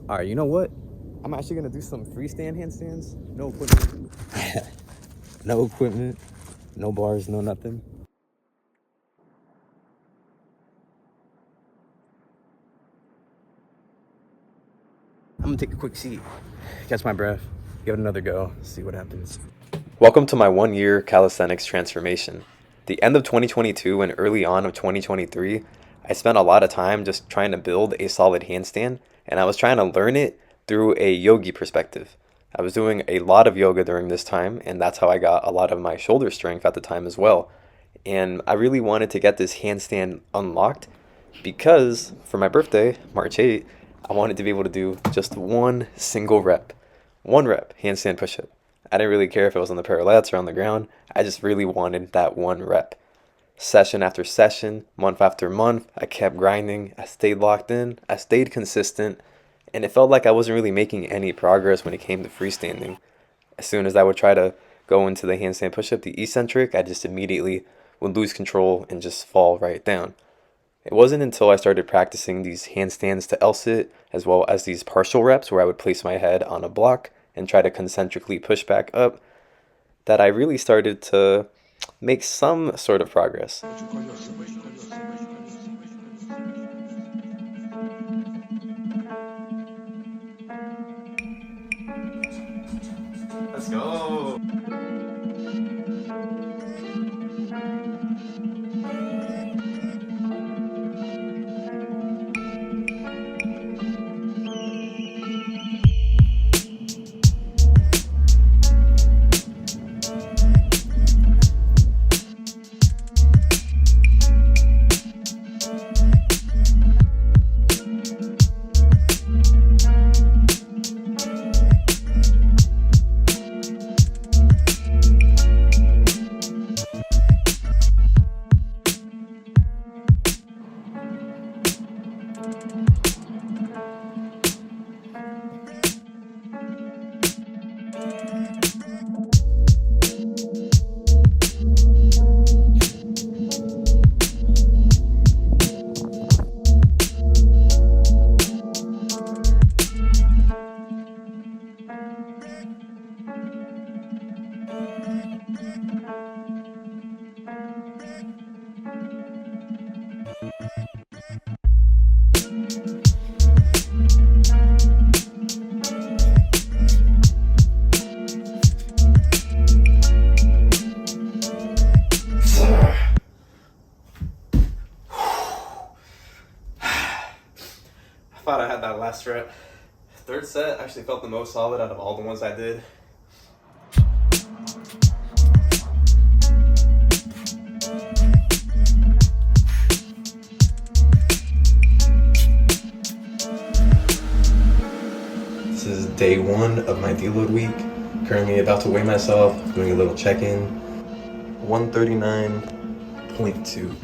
All right, you know what? I'm actually gonna do some freestand handstands. No equipment. No equipment. No bars. No nothing. I'm gonna take a quick seat, catch my breath, give it another go, see what happens. Welcome to my 1 year calisthenics transformation. The end of 2022 and early on of 2023, I spent a lot of time just trying to build a solid handstand, and I was trying to learn it through a yogi perspective. I was doing a lot of yoga during this time, and that's how I got a lot of my shoulder strength at the time as well. And I really wanted to get this handstand unlocked because for my birthday, March 8th, I wanted to be able to do just one single rep. One rep handstand push up. I didn't really care if it was on the parallettes or on the ground. I just really wanted that one rep. Session after session, month after month, I kept grinding. I stayed locked in. I stayed consistent. And it felt like I wasn't really making any progress when it came to freestanding. As soon as I would try to go into the handstand push up, the eccentric, I just immediately would lose control and just fall right down. It wasn't until I started practicing these handstands to L-sit, as well as these partial reps where I would place my head on a block and try to concentrically push back up, that I really started to make some sort of progress. Let's go. I thought I had that last rep. Third set actually felt the most solid out of all the ones I did. This is day one of my deload week. Currently about to weigh myself, doing a little check-in. 139.2.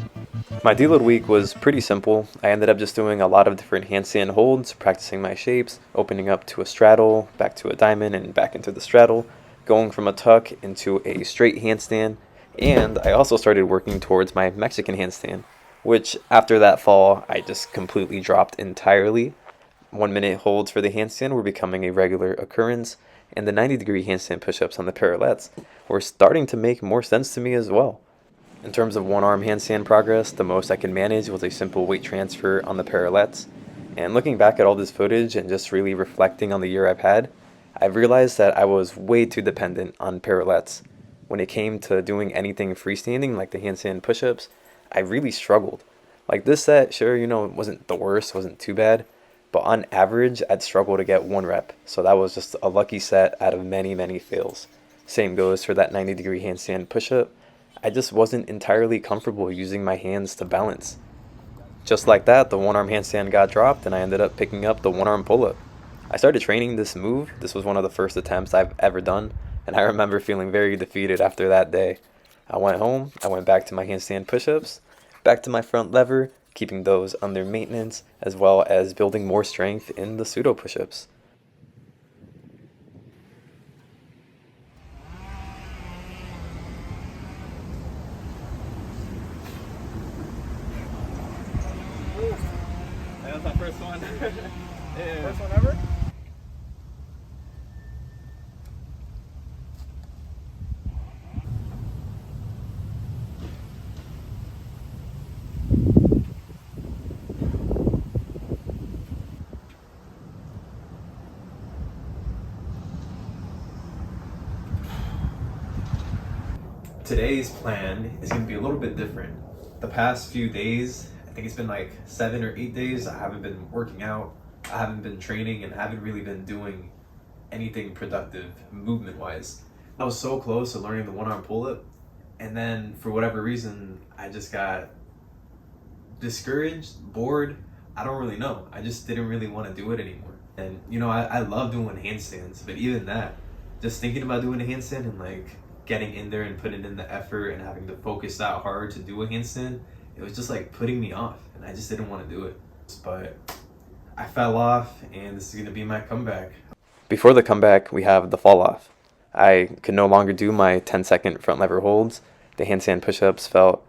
My deload week was pretty simple. I ended up just doing a lot of different handstand holds, practicing my shapes, opening up to a straddle, back to a diamond, and back into the straddle, going from a tuck into a straight handstand, and I also started working towards my Mexican handstand, which after that fall, I just completely dropped entirely. 1 minute holds for the handstand were becoming a regular occurrence, and the 90-degree handstand push-ups on the parallettes were starting to make more sense to me as well. In terms of one-arm handstand progress, the most I could manage was a simple weight transfer on the parallettes. And looking back at all this footage and just really reflecting on the year I've had, I've realized that I was way too dependent on parallettes. When it came to doing anything freestanding like the handstand push-ups, I really struggled. Like this set, sure, it wasn't the worst, wasn't too bad, but on average, I'd struggle to get one rep. So that was just a lucky set out of many, many fails. Same goes for that 90-degree handstand push-up. I just wasn't entirely comfortable using my hands to balance. Just like that, the one-arm handstand got dropped and I ended up picking up the one-arm pull-up. I started training this move. This was one of the first attempts I've ever done, and I remember feeling very defeated after that day. I went home, I went back to my handstand push-ups, back to my front lever, keeping those under maintenance, as well as building more strength in the pseudo push-ups. That was my first one. Yeah. First one ever? Today's plan is going to be a little bit different. The past few days, I think it's been like 7 or 8 days, I haven't been working out, I haven't been training, and I haven't really been doing anything productive movement wise. I was so close to learning the one arm pull up, and then for whatever reason, I just got discouraged, bored. I don't really know. I just didn't really want to do it anymore. And you know, I love doing handstands, but even that, just thinking about doing a handstand and like getting in there and putting in the effort and having to focus that hard to do a handstand, it was just like putting me off, and I just didn't want to do it. But I fell off, and this is going to be my comeback. Before the comeback, we have the fall off. I could no longer do my 10-second front lever holds. The handstand push-ups felt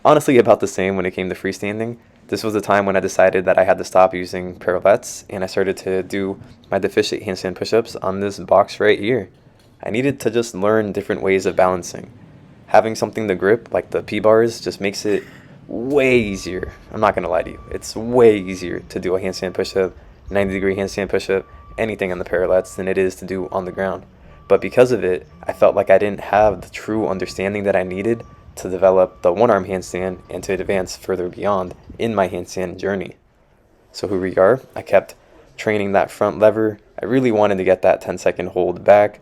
honestly about the same when it came to freestanding. This was the time when I decided that I had to stop using parallettes, and I started to do my deficient handstand push-ups on this box right here. I needed to just learn different ways of balancing. Having something to grip, like the P-bars, just makes it way easier. I'm not going to lie to you. It's way easier to do a handstand push-up, 90-degree handstand push-up, anything on the parallettes than it is to do on the ground. But because of it, I felt like I didn't have the true understanding that I needed to develop the one-arm handstand and to advance further beyond in my handstand journey. So here we are. I kept training that front lever. I really wanted to get that 10-second hold back.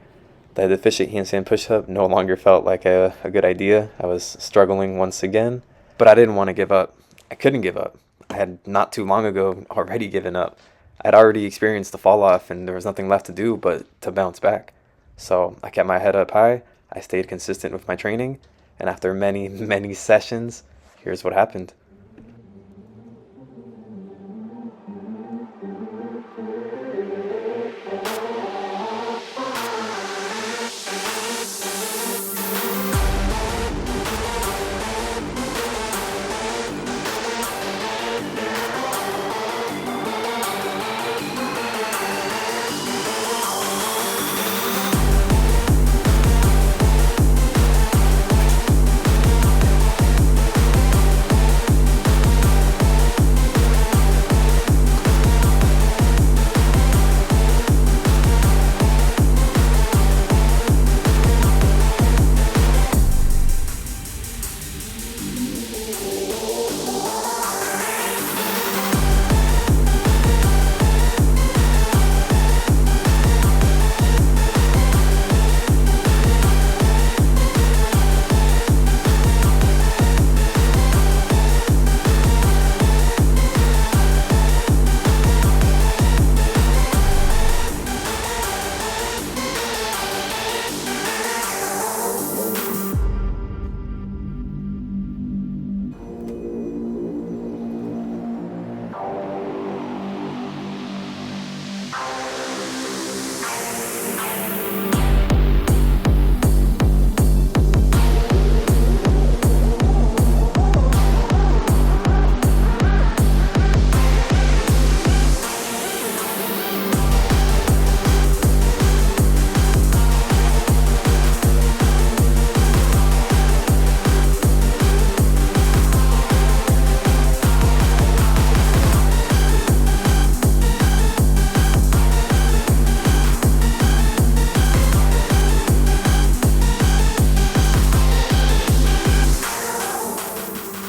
The deficient handstand push-up no longer felt like a good idea. I was struggling once again, but I didn't want to give up. I couldn't give up. I had not too long ago already given up. I'd already experienced the fall off, and there was nothing left to do but to bounce back. So I kept my head up high. I stayed consistent with my training, and after many, many sessions, here's what happened.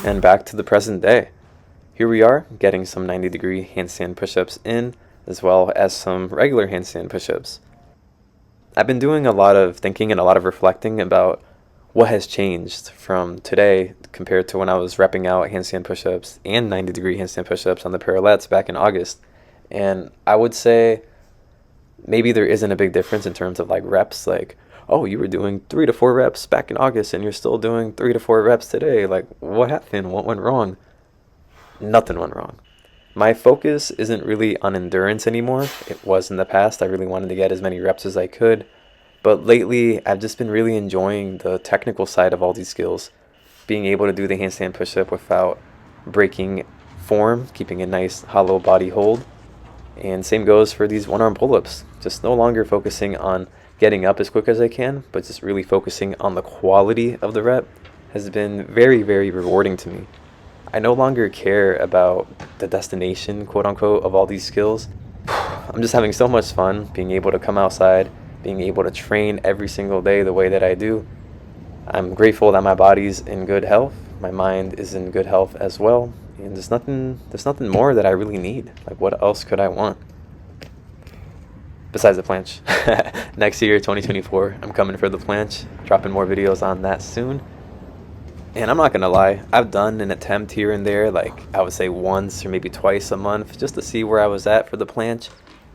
And back to the present day. Here we are, getting some 90-degree handstand push-ups in, as well as some regular handstand push-ups. I've been doing a lot of thinking and a lot of reflecting about what has changed from today compared to when I was repping out handstand push-ups and 90-degree handstand push-ups on the parallettes back in August. And I would say maybe there isn't a big difference in terms of like reps, like, oh, you were doing 3 to 4 reps back in August and you're still doing 3 to 4 reps today. Like, what happened? What went wrong? Nothing went wrong. My focus isn't really on endurance anymore. It was in the past. I really wanted to get as many reps as I could. But lately, I've just been really enjoying the technical side of all these skills. Being able to do the handstand push-up without breaking form, keeping a nice hollow body hold. And same goes for these one arm pull ups. Just no longer focusing on getting up as quick as I can, but just really focusing on the quality of the rep has been very, very rewarding to me. I no longer care about the destination, quote unquote, of all these skills. I'm just having so much fun being able to come outside, being able to train every single day the way that I do. I'm grateful that my body's in good health, my mind is in good health as well, and there's nothing more that I really need. Like, what else could I want besides the planche? Next year, 2024, I'm coming for the planche, dropping more videos on that soon. And I'm not gonna lie, I've done an attempt here and there, like I would say once or maybe twice a month, just to see where I was at for the planche,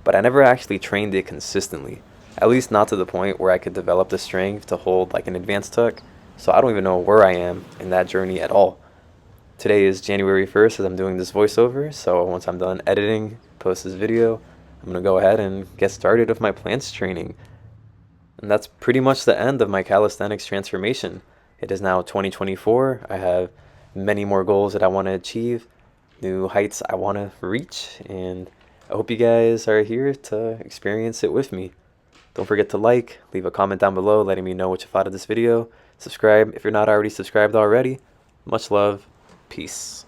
but I never actually trained it consistently. At least not to the point where I could develop the strength to hold like an advanced tuck. So I don't even know where I am in that journey at all. Today is January 1st as I'm doing this voiceover, so once I'm done editing, post this video, I'm gonna go ahead and get started with my planche training. And that's pretty much the end of my calisthenics transformation. It is now 2024. I have many more goals that I want to achieve, new heights I want to reach, and I hope you guys are here to experience it with me. Don't forget to like, leave a comment down below letting me know what you thought of this video. Subscribe if you're not already subscribed already. Much love. Peace.